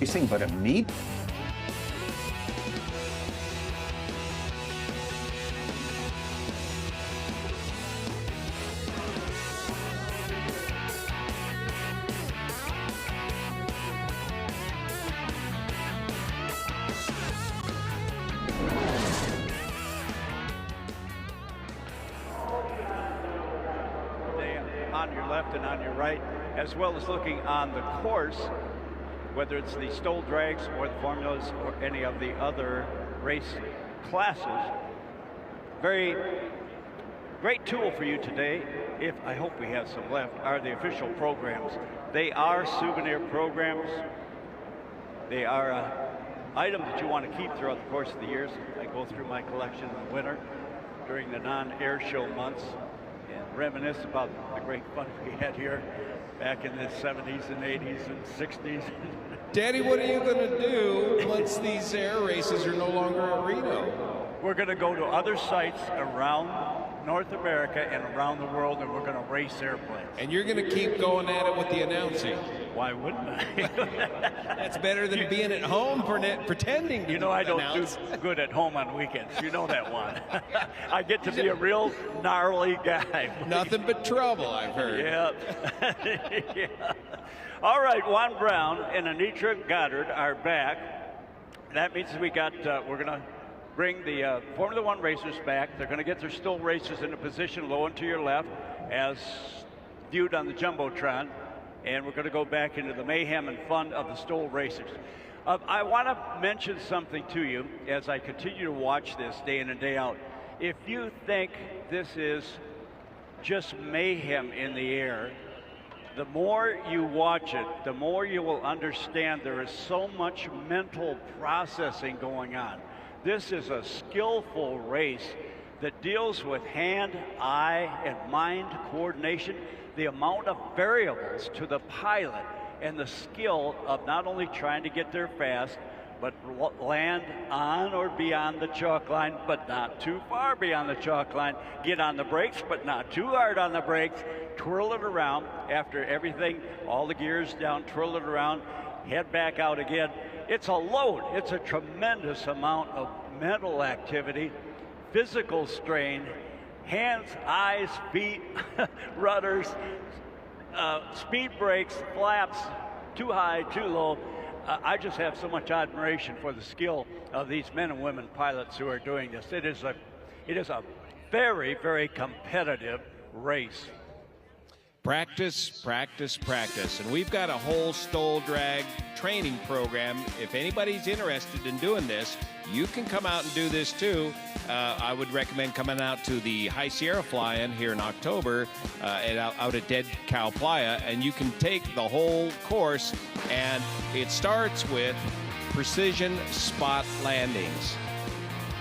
racing, but a meet? On your left and on your right, as well as looking on the course, whether it's the Stol drags or the formulas or any of the other race classes. Very great tool for you today, if I hope we have some left, are the official programs. They are souvenir programs. They are items that you want to keep throughout the course of the years. I go through my collection in the winter during the non-air show months and reminisce about the great fun we had here back in the 70s and 80s and 60s. Daddy, what are you going to do once these air races are no longer at Reno? We're going to go to other sites around North America and around the world, and we're going to race airplanes. And you're going to keep going at it with the announcing. Why wouldn't I? That's better than being at home pretending to You know, I don't announce. do good at home on weekends. You know that one. I get to be a real gnarly guy. Nothing but trouble, I've heard. Yep. Yeah. All right, Juan Brown and Anitra Goddard are back. That means we got, we're going to bring the Formula One racers back. They're going to get their Stol racers in a position low and to your left as viewed on the Jumbotron. And we're going to go back into the mayhem and fun of the Stol racers. I want to mention something to you as I continue to watch this day in and day out. If you think this is just mayhem in the air, the more you watch it, the more you will understand there is so much mental processing going on. This is a skillful race that deals with hand, eye, and mind coordination, the amount of variables to the pilot, and the skill of not only trying to get there fast, but land on or beyond the chalk line, but not too far beyond the chalk line. Get on the brakes, but not too hard on the brakes. Twirl it around after everything, all the gears down, twirl it around, head back out again. It's a load. It's a tremendous amount of mental activity, physical strain, hands, eyes, feet, rudders, speed brakes, flaps, too high, too low. I just have so much admiration for the skill of these men and women pilots who are doing this. It is a very, very competitive race. Practice, practice, practice. And we've got a whole Stol drag training program. If anybody's interested in doing this, you can come out and do this too. I would recommend coming out to the High Sierra Fly-In here in October out at Dead Cow Playa, and you can take the whole course, and it starts with precision spot landings.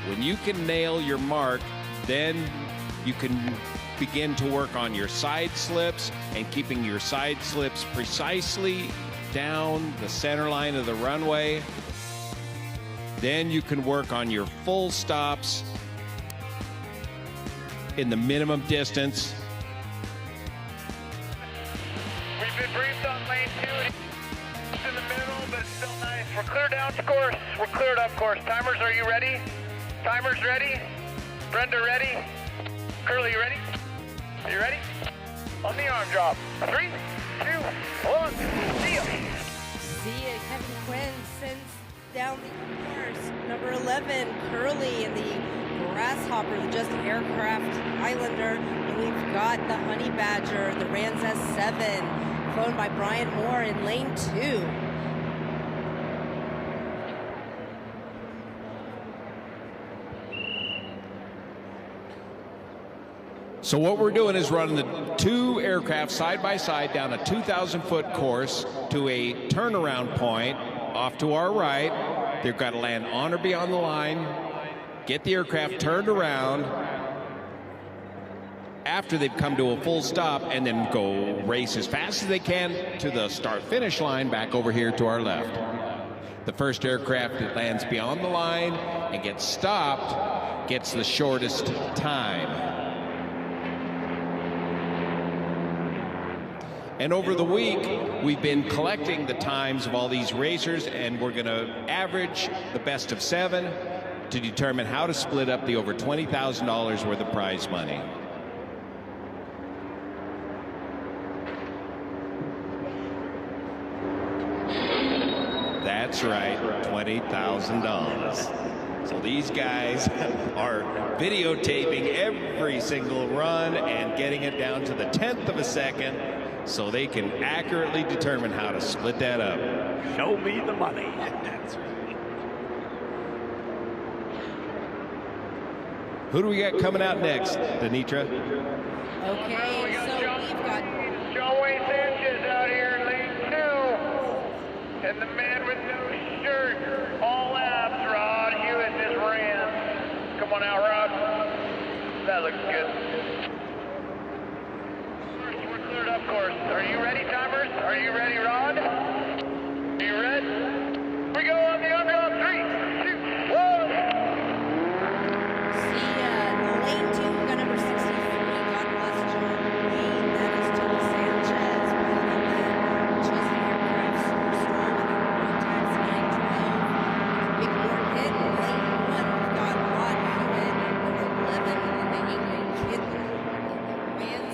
When you can nail your mark, then you can begin to work on your side slips and keeping your side slips precisely down the center line of the runway. Then you can work on your full stops in the minimum distance. We've been briefed on lane 2. It's in the middle, but it's still nice. We're clear down to course. We're cleared up course. Timers, are you ready? Timers ready? Brenda ready? Curly, you ready? Are you ready? On the arm drop. 3, 2, 1. See ya. See ya. Kevin Quinn sends down the course. Number 11, Curly, in the Grasshopper, the Just Aircraft Highlander. And we've got the Honey Badger, the Rans S7, flown by Brian Moore in lane 2. So what we're doing is running the two aircraft side by side down a 2,000-foot course to a turnaround point off to our right. They've got to land on or beyond the line, get the aircraft turned around after they've come to a full stop, and then go race as fast as they can to the start-finish line back over here to our left. The first aircraft that lands beyond the line and gets stopped gets the shortest time. And over the week, we've been collecting the times of all these racers, and we're going to average the best of 7 to determine how to split up the over $20,000 worth of prize money. That's right, $20,000. So these guys are videotaping every single run and getting it down to the 10th of a second so they can accurately determine how to split that up. Show me the money. That's right. Who do we got coming out next, Denitra? Okay, so we've got John Wayne Sanchez out here in lane 2. And the man with no shirt, all laps, Rod Hewitt just ran. Come on out, Rod. That looks good. We're cleared up course. Are you ready, timers? Are you ready, Rod? Are you ready? We go on the underdog. 3, 2, 1. See, lane 2, we got number 63, God bless John Wayne. That is Tony Sanchez. Just aircraft, Stol with the road times 9:12. Big board hit in lane 1, we've got Rod Hewitt, number 11, and the Angry Kid, Rans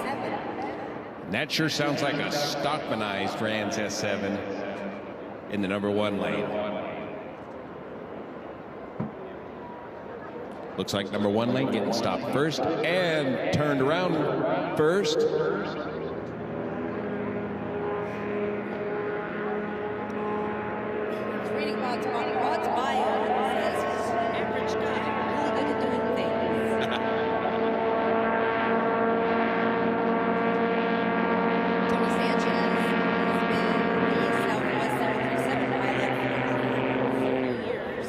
S7. That sure sounds like a Stockmanized Rans S7 in the number 1 lane. Looks like number 1 lane getting stopped first and turned around first. Reading Rod's bio, and it says he's an average guy, really good at doing things. Tony Sanchez has been the Southwest 737 pilot for 40 years.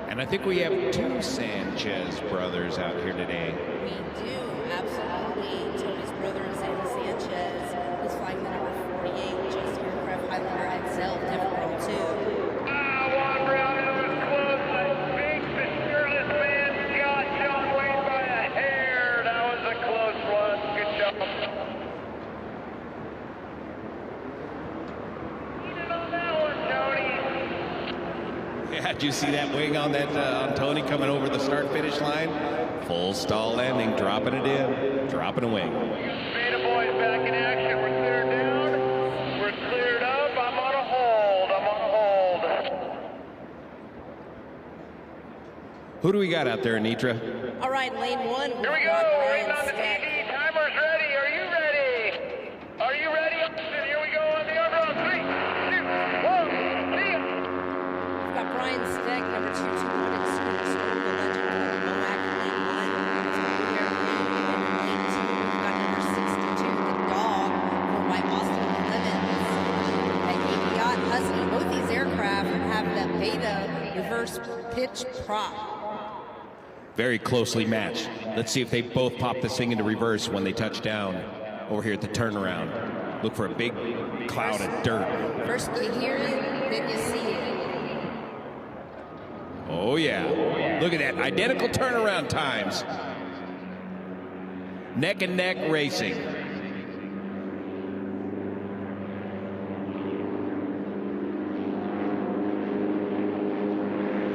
And I think we have 2 Sanchez brothers out here today. We do, absolutely. Tony's brother, Sandy Sanchez, is flying the number 48, just aircraft Highlander XL, different role too. Juan Brown, that was close. I think the shirtless man got John Wayne by a hair. That was a close one. Good job. Leaning on that one, Tony. Yeah, did you see that wing on that on Tony coming over the start-finish line? Full stall landing, dropping it in, dropping a wing. Beta boys back in action. We're cleared down. We're cleared up. I'm on a hold. I'm on a hold. Who do we got out there, Anitra? All right, lane 1, we've Here we go. got We're Brian waiting on the Steck. TV. Timer's ready. Are you ready? Are you ready? Here we go on the underdog. 3, 2, 1. See ya. We've got Brian Steck, number 221, and Stol, the legend of Moac, lane 1. So we are in lane 2. We've got number 62, the dog, for by Austin Clemens. And Aviat Husky, both these aircraft have the Beta reverse pitch prop. Very closely matched. Let's see if they both pop this thing into reverse when they touch down over here at the turnaround. Look for a big cloud of dirt. First you hear it, then you see it. Oh, yeah. Look at that. Identical turnaround times. Neck and neck racing.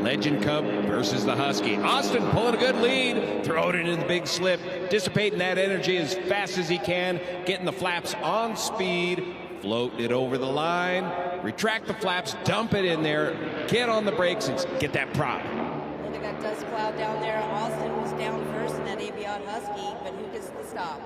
Legend Cub versus the Husky. Austin pulling a good lead, throwing it in the big slip, dissipating that energy as fast as he can, getting the flaps on speed, float it over the line, retract the flaps, dump it in there, get on the brakes, and get that prop. Look at that dust cloud down there. Austin was down first in that Aviat Husky, but who gets the stop?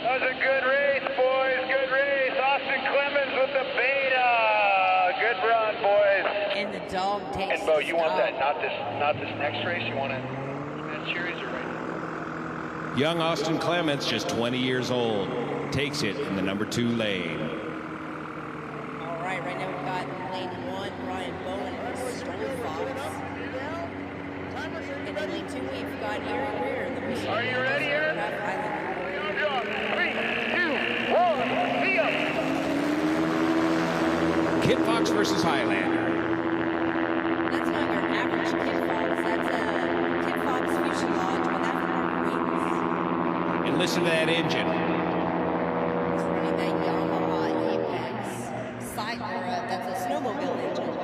That was a good race, boys. Good race. Austin Clemens with the Beta. Good run, boys. And the dog takes And Bo, the you want stop. that? Not this next race. You want it that series or right now? Young Austin Clements, just 20 years old, takes it in the number 2 lane. All right now we've got lane 1, Brian Bowen and Stol Fox. And in lane 2, we've got Aaron Greer, the Michigan Are you ready, Aaron? Aircraft Highlander. 3, 2, 1. See ya. Kid Fox versus Highlander. That's not your average Kid Fox. That's a Kid Fox fuselage with aftermarket wings. listen to that engine. He's running that Yamaha Apex side, that's a snowmobile engine.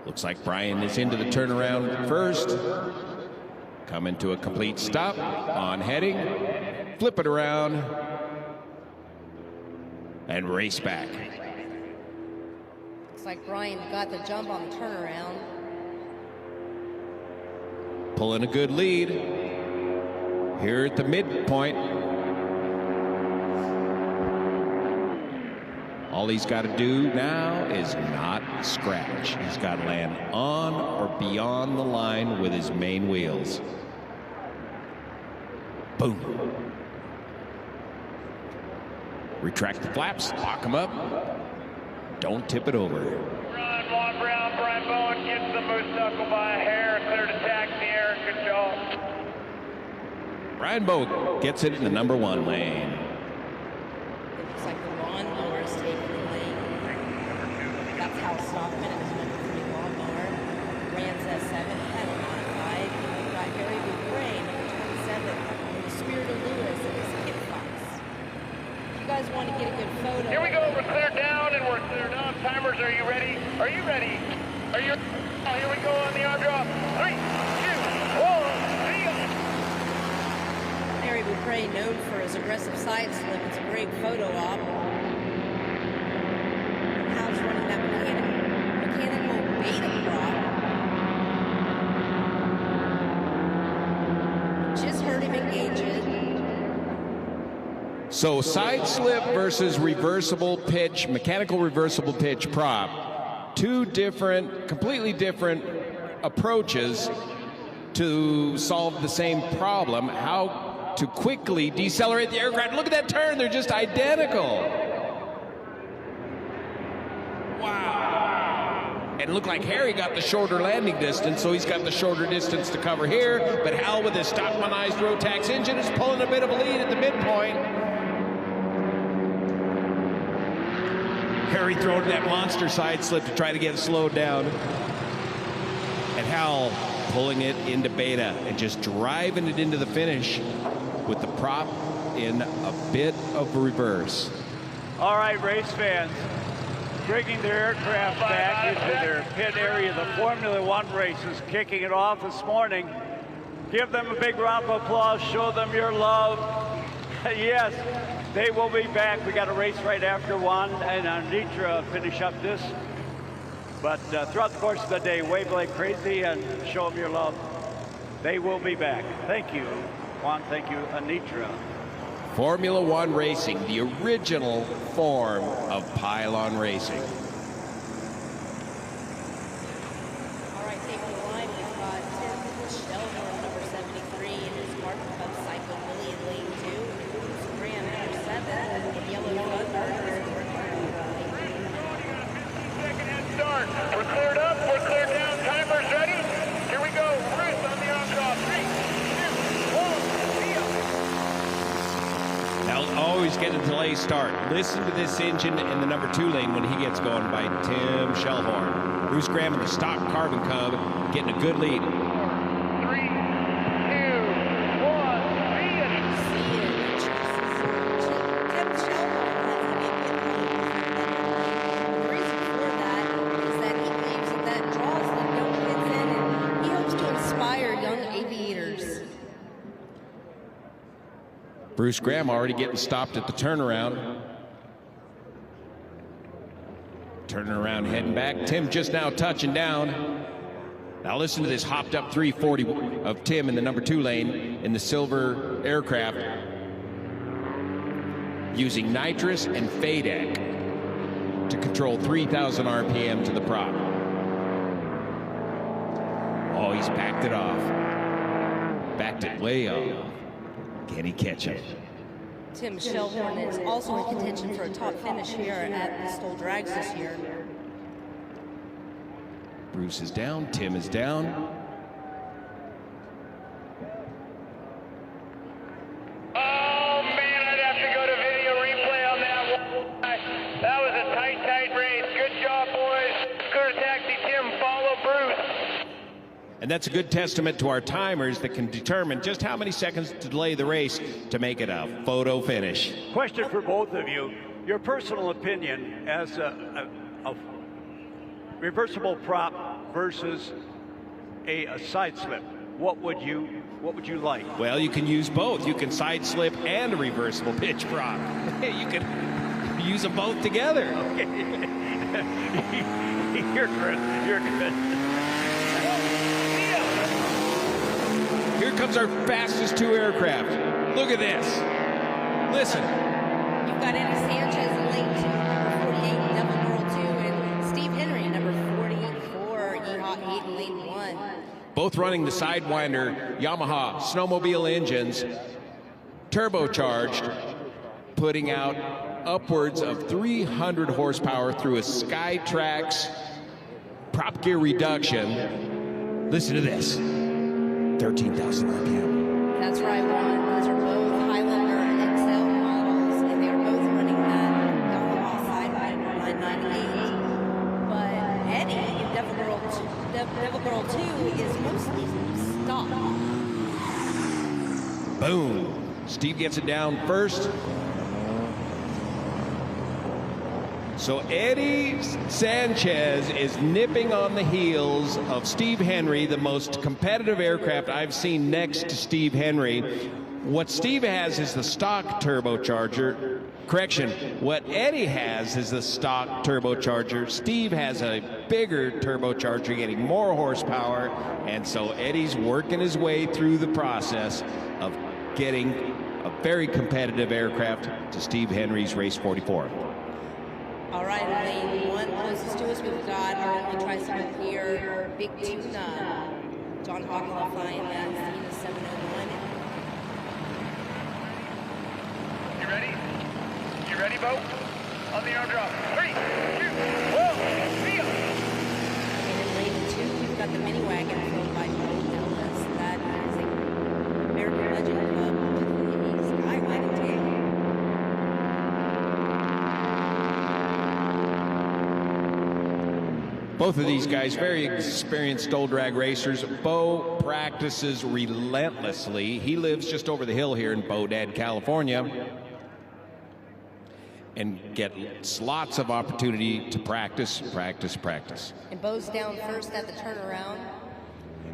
Looks like Brian is into the turnaround first. Coming to a complete stop on heading. Flip it around. And race back. Looks like Brian got the jump on the turnaround. Pulling a good lead. Here at the midpoint. All he's got to do now is not scratch. He's got to land on or beyond the line with his main wheels. Boom. Retract the flaps, lock them up. Don't tip it over. Run, Juan Brown, Brian Bowen gets the moose knuckle by a hair, clear to taxi air. Good job. Brian Bowen gets it in the number 1 lane. It looks like the lawnmower is taking the lane. That's Hal Stockman and his number 3 lawnmower. Rand's S7 had a modified. We've got Harry Boucray, number 27, and the Spirit of Lewis and his Kid Fox. If you guys want to get a good photo. Here we go, we're cleared down and we're cleared up. Timers, are you ready? Are you ready? Are you? Oh, here we go on the arm drop. 3, 2, 1, see ya. Harry Boucray, known for his aggressive side slip, it's a great photo op. Hal's running that mechanical beta prop. Just heard him engage it. So side slip versus reversible pitch, mechanical reversible pitch prop. 2 different, completely different approaches to solve the same problem. How to quickly decelerate the aircraft. Look at that turn, they're just identical. Wow. And it looked like Harry got the shorter landing distance, so he's got the shorter distance to cover here, but Hal with his Stockmanized Rotax engine is pulling a bit of a lead at the midpoint. Harry throwing that monster side slip to try to get it slowed down. And Hal pulling it into beta and just driving it into the finish with the prop in a bit of reverse. All right, race fans, bringing their aircraft back into their pit area. The Formula One races kicking it off this morning. Give them a big round of applause. Show them your love. Yes, they will be back. We got a race right after one, and Nitra finish up this. But throughout the course of the day, wave like crazy and show them your love. They will be back. Thank you, Juan. Thank you, Anitra. Formula One racing, the original form of pylon racing. All right, taking the line, we've got Tim Sheldon, number 73, and his Mark Cup Psycho Willie in lane 2. Bruce Graham, number 7, and Yellow Thunder. Second head start. We're cleared up, we're cleared down. Timers ready? Here we go. Bruce on the on-drop. 3, 2, 1, see ya. They'll always get a delay start. Listen to this engine in the number 2 lane when he gets going by Tim Shellhorn. Bruce Graham in the stock Carbon Cub getting a good lead. 3, 2, 1, see ya. Tim Sheldon has to get hit. The reason for that is that he believes that draws the young kids in, and he hopes to inspire young aviators. Bruce Graham already getting stopped at the turnaround. Turning around, heading back. Tim just now touching down. Now listen to this hopped up 340 of Tim in the number 2 lane in the silver aircraft, using nitrous and FADEC to control 3,000 RPM to the prop. Oh, he's backed it off. Backed it way off. Can he catch him? Tim Shellhorn is also in contention for a top finish here at the Stol Drags this year. Bruce is down, Tim is down. Oh man, I'd have to go to video replay on that one. That was a tight race. Good job, boys. Clear taxi, Tim. Follow Bruce. And that's a good testament to our timers that can determine just how many seconds to delay the race to make it a photo finish. Question for both of you. Your personal opinion as a reversible prop versus a side slip. What would you like? Well, you can use both. You can side slip and a reversible pitch prop. You can use them both together. Okay. You're good. You're good. Here comes our fastest two aircraft. Look at this. Listen. You've got Eddie Sanchez in lane 2, number 48, Devil Girl 2, and Steve Henry, number 44, Yeehaw 8 in lane 1. Both running the Sidewinder Yamaha snowmobile engines, turbocharged, putting out upwards of 300 horsepower through a Skytrax prop gear reduction. Listen to this. 13,000 RPM. That's right, Juan. Those are both Highlander XL models, and they are both running that Yamaha Sidewinder 998. But Eddie, Devil Girl 2, is mostly stock. Boom. Steve gets it down first. So Eddie Sanchez is nipping on the heels of Steve Henry, the most competitive aircraft I've seen next to Steve Henry. What Steve has is the stock turbocharger. Correction, what Eddie has is the stock turbocharger. Steve has a bigger turbocharger, getting more horsepower, and so Eddie's working his way through the process of getting a very competitive aircraft to Steve Henry's race 44. All right, in lane 1, closest to us, we've got our only tricycle here, Big Tuna. John Hogla flying that S2023E27. You ready? You ready, Bo? On the arm drop. 3, 2, 1, see ya! And in lane 2, we've got the mini wagon flown by Bo Elvis. That is a American Legend Club with the Skywagon tank. Both of these guys, very experienced Stol drag racers. Bo practices relentlessly. He lives just over the hill here in Bodad, California, and gets lots of opportunity to practice. And Bo's down first at the turnaround.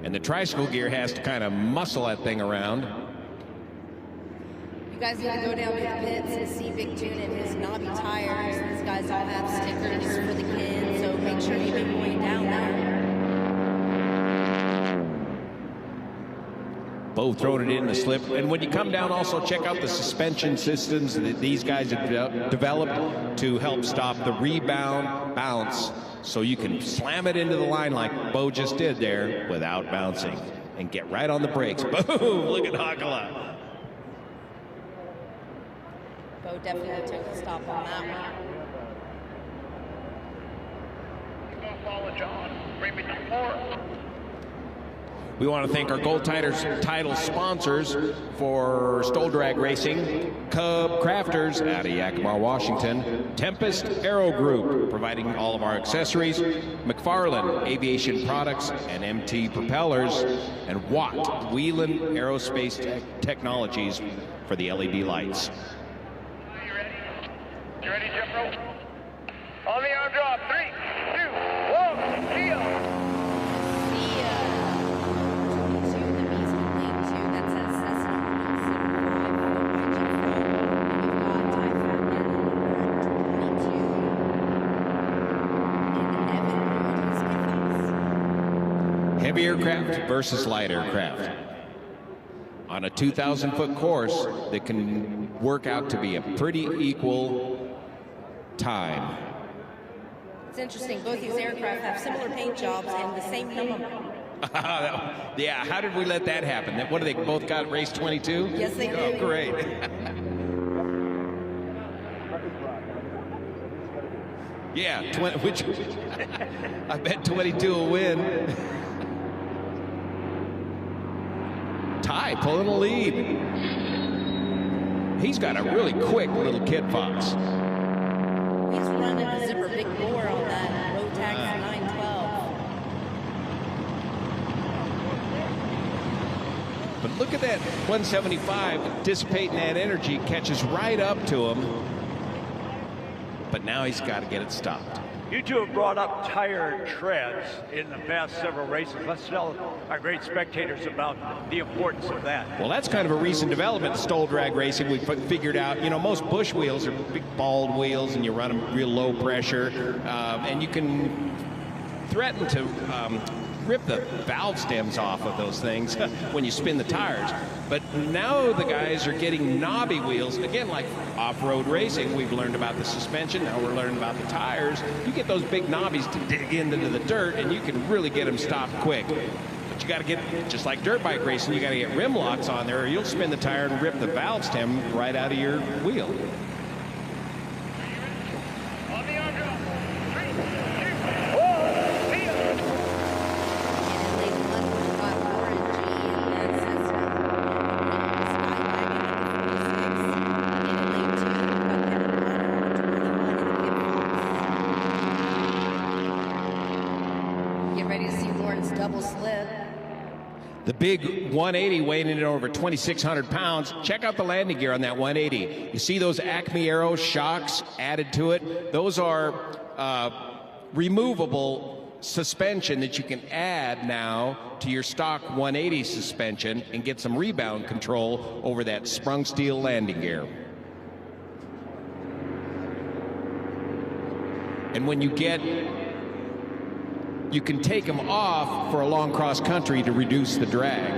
And the tricycle gear has to kind of muscle that thing around. You guys need to go down to the pits and see Big Tune and his knobby tires. These guys all have stickers for the kids, so make sure you make your way down there. Bo throwing it in the slip. And when you come down, also check out the suspension systems that these guys have developed to help stop the rebound bounce, so you can slam it into the line like Bo just did there without bouncing and get right on the brakes. Boom! Look at Hakala. Bo definitely took a stop on that one. Go follow John. Bring me 2 more. We want to thank our Gold title sponsors for Stol Drag Racing, Cub Crafters out of Yakima, Washington, Tempest Aero Group, providing all of our accessories, McFarland Aviation Products and MT Propellers, and Watt Wheelan Aerospace Technologies for the LED lights. You ready? You ready, jump rope? On the arm drop. 3, 2, 1, see ya! Heavy aircraft versus light aircraft. On a 2,000-foot course that can work out to be a pretty equal time. It's interesting, both these aircraft have similar paint jobs and the same number. Yeah, how did we let that happen? What do they both got, race 22? Yes, they do. Oh, great. Yeah, which I bet 22 will win. Ty pulling the lead. He's got a really quick little Kit Fox. He's running a zipper big bore on that Rotax 912. But look at that 175 dissipating that energy, catches right up to him. But now he's got to get it stopped. You two have brought up tire treads in the past several races. Let's tell our great spectators about the importance of that. Well, that's kind of a recent development in Stol drag racing. We figured out, you know, most bush wheels are big bald wheels and you run them real low pressure, and you can threaten to rip the valve stems off of those things when you spin the tires. But now the guys are getting knobby wheels, again, like off-road racing. We've learned about the suspension, now we're learning about the tires. You get those big knobbies to dig into the dirt and you can really get them stopped quick. But you got to get, just like dirt bike racing, you got to get rim locks on there or you'll spin the tire and rip the valve stem right out of your wheel. On the arm drop. 3, 2, 1, see ya. Get ready to see Warren's double slip. The big 180 weighing in over 2,600 pounds. Check out the landing gear on that 180. You see those Acme Aero shocks added to it? Those are removable suspension that you can add now to your stock 180 suspension and get some rebound control over that sprung steel landing gear. And when you can take them off for a long cross country to reduce the drag.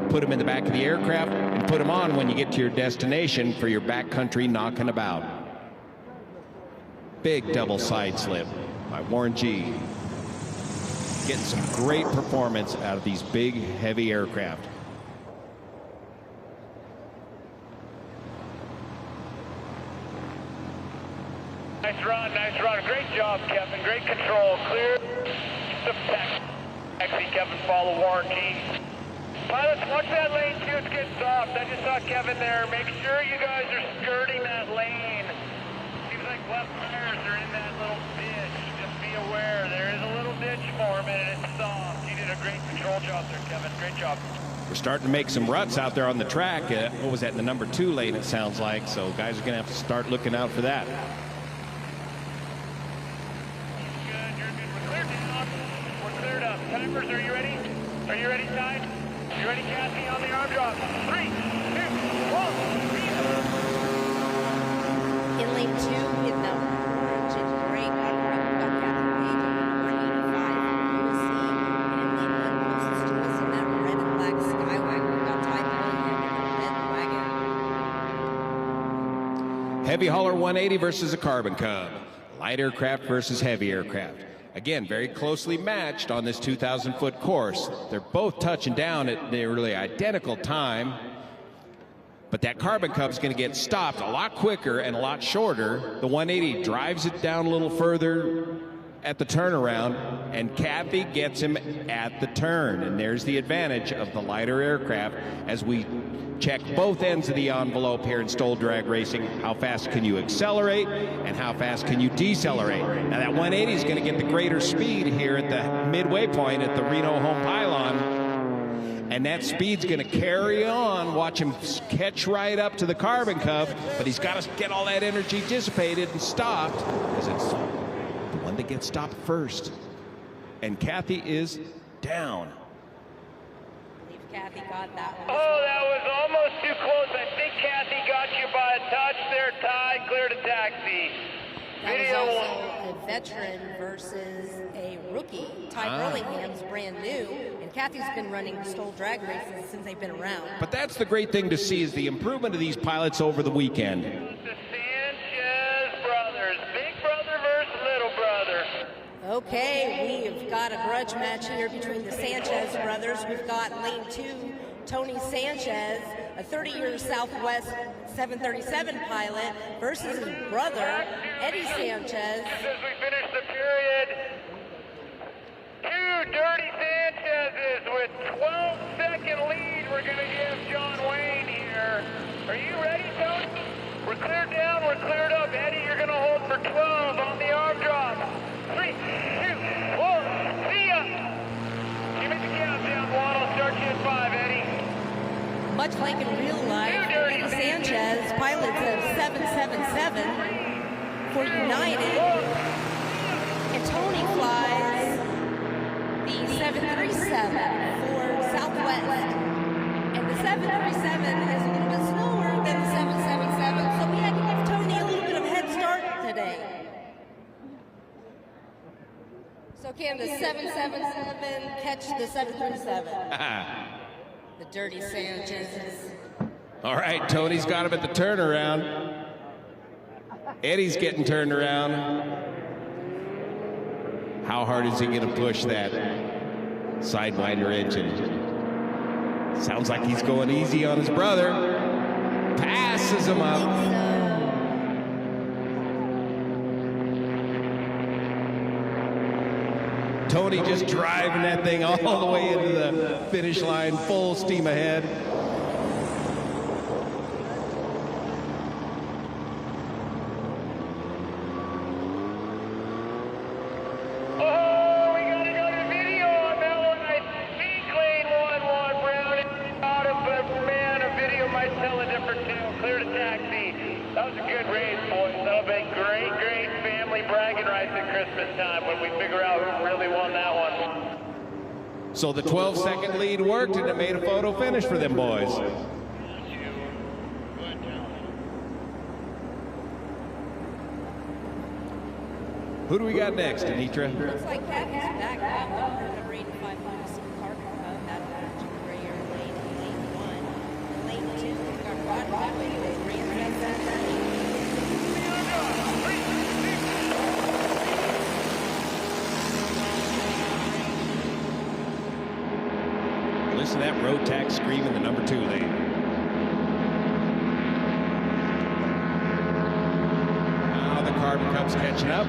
Put them in the back of the aircraft and put them on when you get to your destination for your backcountry knocking about. Big double side slip by Warren G. Getting some great performance out of these big, heavy aircraft. Nice run. Great job, Kevin. Great control. Clear the taxi, Kevin. Follow Warren G. Pilots, watch that lane 2. It's getting soft. I just saw Kevin there. Make sure you guys are skirting that lane. Seems like left tires are in that little ditch. Just be aware. There is a little ditch for him, and it's soft. You did a great control job there, Kevin. Great job. We're starting to make some ruts out there on the track. What was that, in the number 2 lane, it sounds like. So guys are going to have to start looking out for that. Timers, are you ready? Are you ready, Ty? You ready, Kathy, on the arm drop? 3, 2, 1. In lane 2, in the orange and gray contract, we've got Kathy Page in number 85. You will see in lane 1 closest to us in that red and black Skywagon, we've got Ty Bellingham in the red wagon. Heavy hauler 180 versus a carbon cub. Light aircraft versus heavy aircraft. Again, very closely matched on this 2,000-foot course. They're both touching down at nearly identical time, but that Carbon Cub's going to get stopped a lot quicker and a lot shorter. The 180 drives it down a little further at the turnaround, and Kathy gets him at the turn. And there's the advantage of the lighter aircraft as we check both ends of the envelope here in Stol drag racing. How fast can you accelerate and how fast can you decelerate? Now that 180 is going to get the greater speed here at the midway point at the Reno home pylon, and that speed's going to carry on. Watch him catch right up to the Carbon Cub, but he's got to get all that energy dissipated and stopped because it's the one that gets stopped first. And Kathy is down. Kathy got that one. Oh, that was almost too close. I think Kathy got you by a touch there, Ty. Clear to taxi. That was also a veteran versus a rookie. Ty Burlingham's brand new, and Kathy's been running Stol drag races since they've been around. But that's the great thing to see is the improvement of these pilots over the weekend. The Sanchez brothers. Big brother versus little brother. Okay, we've got a grudge match here between the Sanchez brothers. We've got lane 2, Tony Sanchez, a 30-year Southwest 737 pilot, versus his brother, Eddie Sanchez. As we finish the period, 2 dirty Sanchez's with 12-second lead. We're going to give John Wayne here. Are you ready, Tony? We're cleared down, we're cleared up. Eddie, you're going to hold for 12 on the arm drop. 3, 2, 1, see ya! Give me the countdown, Juan. I'll start you at 5, Eddie. much like in real life, Eddie Sanchez pilots a 777 for United, and Tony flies the 737 for Southwest. And the 737 is a little bit slower than the 777, so we had to give Tony a little bit of a head start today. So can the 777 catch the 737? The dirty Sanchez. All right, Tony's got him at the turnaround. Eddie's getting turned around. How hard is he going to push that sidewinder engine? Sounds like he's going easy on his brother. Passes him up. Tony just driving that thing all the way into the finish line, full steam ahead. Oh, we gotta go to video on that one. I think lane 1-1 Brown is out of, but man, a video might tell a different tale. Clear to taxi. That was a good race, boys. That'll be great, great family bragging rights at Christmas time when we figure out who really won that one. So the 12-second lead worked, and it made a photo finish for them boys. Who do we got next, Anitra? Looks like Kathy's back up. Number 85 Honda Carbon Cup. That'll go to Grayer lane 1. Lane 2, we've got Rod Rodway with Reno. Listen to that road tax scream in the number 2 lane. Now the Carbon Cup's catching up.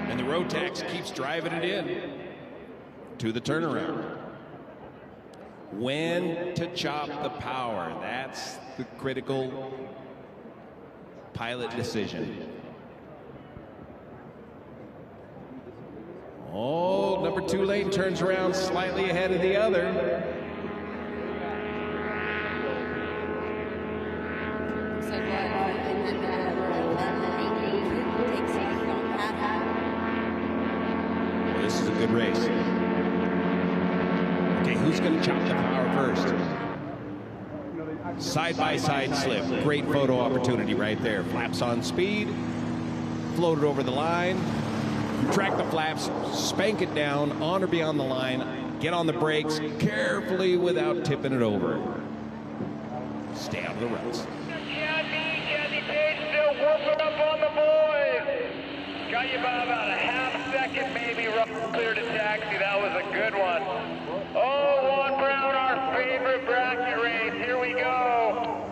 And the road tax keeps driving it in to the turnaround. When to chop the power, that's the critical pilot decision. Oh, number 2 lane turns around slightly ahead of the other. Looks like takes it on Kathy. This is a good race. Okay, who's going to chop the power first? Side-by-side slip. Great photo opportunity right there. Flaps on speed. Floated over the line. Track the flaps, spank it down, on or beyond the line, get on the brakes carefully without tipping it over. Stay out of the ruts. Kathy Page still whooping up on the boys. Got you by about a half second, maybe, rough clear to taxi. That was a good one. Oh, Juan Brown, our favorite bracket race. Here we go.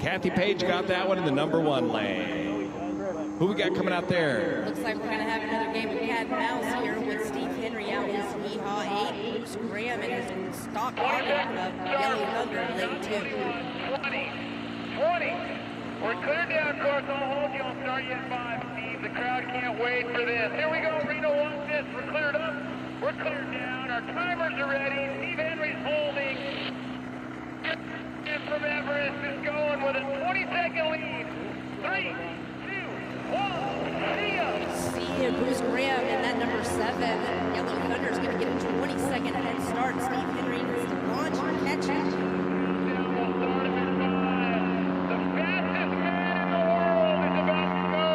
Kathy Page got that one in the number 1 lane. Who we got coming out there? Looks like we're going to have another game of cat and mouse here with Steve Henry out his Yeehaw 8, Bruce Graham and his stock Harley of Yellow Thunder in lane 2. 20. We're clear down course. I'll hold you. I'll start you at 5, Steve. The crowd can't wait for this. Here we go. Reno wants this. We're cleared up. We're cleared down. Our timers are ready. Steve Henry's holding. And from Everest is going with a 20-second lead. 3, 2, 1. See ya. See Bruce Graham and that number 7. Yellow Thunder is going to get a 20-second head start. Steve Henry needs to launch and catch it. The fastest man in the world is about to go.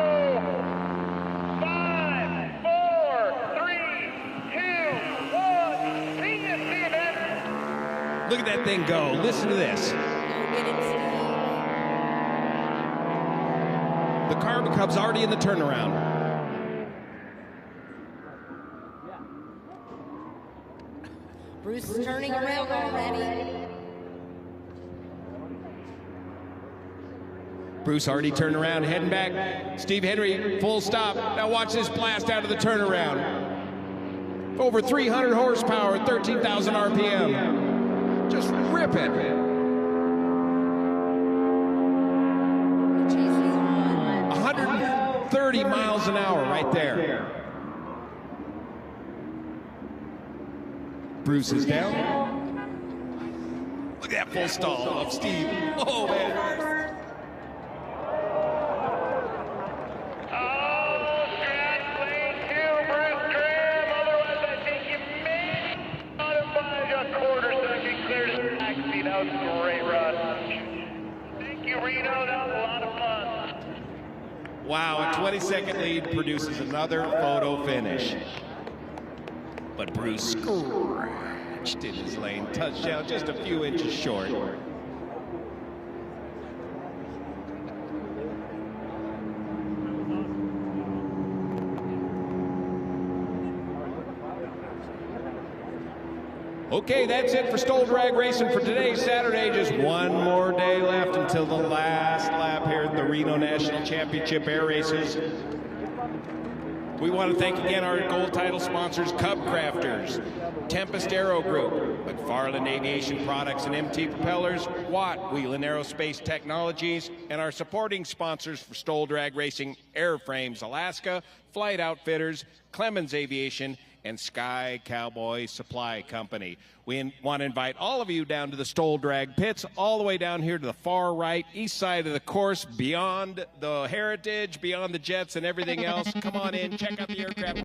5, 4, 3, 2, 1. See ya, Steve Henry. Look at that thing go. Listen to this. Go get it, Steve. The Carbon Cup's already in the turnaround. Bruce is turning around already. Bruce already turned around, heading back. Steve Henry, full stop. Now watch this blast out of the turnaround. Over 300 horsepower, 13,000 RPM. Just rip it. Chases on. 130 miles an hour right there. Bruce is down. Look at that full stall of Steve. Oh, man. Oh, scratch lane 2, Bruce Graham. Otherwise, I think you may not have by a quarter second cleared his backseat. That was a great run. Thank you, Reno. That was a lot of fun. Wow, a 20-second lead produces another photo finish. But Bruce scratched in his lane. Touchdown, just a few inches short. Okay, that's it for Stol Drag Racing for today, Saturday. Just one more day left until the last lap here at the Reno National Championship Air Races. We want to thank again our gold title sponsors, Cub Crafters, Tempest Aero Group, McFarland Aviation Products and MT Propellers, Watt Wheeling Aerospace Technologies, and our supporting sponsors for Stol Drag Racing, Airframes Alaska, Flight Outfitters, Clemens Aviation, and Sky Cowboy Supply Company. We want to invite all of you down to the Stol Drag pits, all the way down here to the far right, east side of the course, beyond the heritage, beyond the jets and everything else. Come on in, check out the aircraft.